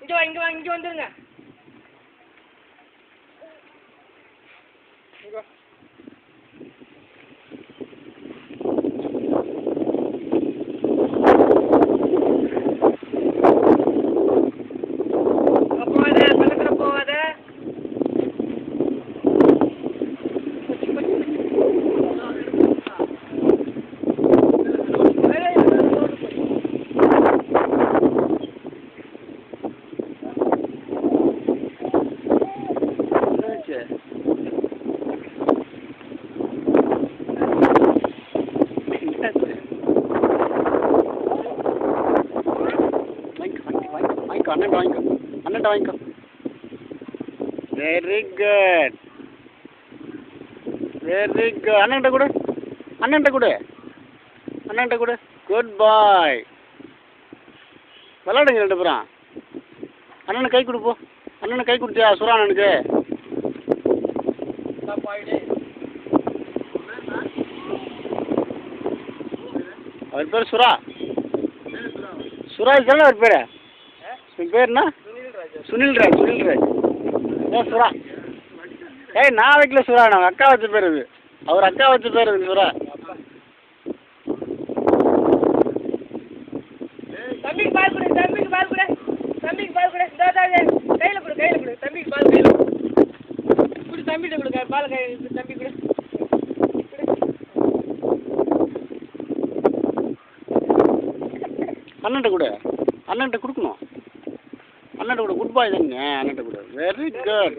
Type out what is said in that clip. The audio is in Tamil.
இங்கே வந்துருங்க. அண்ணன்ட்ட வாங்கிக்கோ. Very good, very good. அண்ணன்ட்ட கொடு, அண்ணன்ட்ட கொடு, அண்ணன்ட்ட கொடு. குட் பாய். விளாடுங்க ரெண்டு பேரும். அண்ணனுக்கு கை கொடுப்போம். அண்ணனுக்கு கை கொடுத்தியா சுரா அண்ணனுக்கு? அவர் பேர் சுரா. சுராஜ் தானே அவர் பேர்? உன் பேர் என்ன? சுனில்ராஜ். சுனில்ராஜ் ஏன் சுரா? ஏய் நான் வைக்கல சுரா, நான் அக்கா வச்ச பேர் இது. அவர் அக்கா வச்ச பேர் இது சுரா. தம்பிக்கு பால் கொடு, தம்பிக்கு பால் கொடு, தம்பிக்கு பால் கொடு. கையில் கொடு, கையில் கொடு. தம்பிக்கு பால் கையில் கொடு. தம்பிகிட்ட கொடு பால். தம்பி கொடு. அண்ணன்ட்ட கொடு, அண்ணன்ட்ட கொடுக்கணும். அண்ணன்ட்ட கொடு. குட் பாய் தாங்க. அண்ணன்ட்ட கொடு. Very good.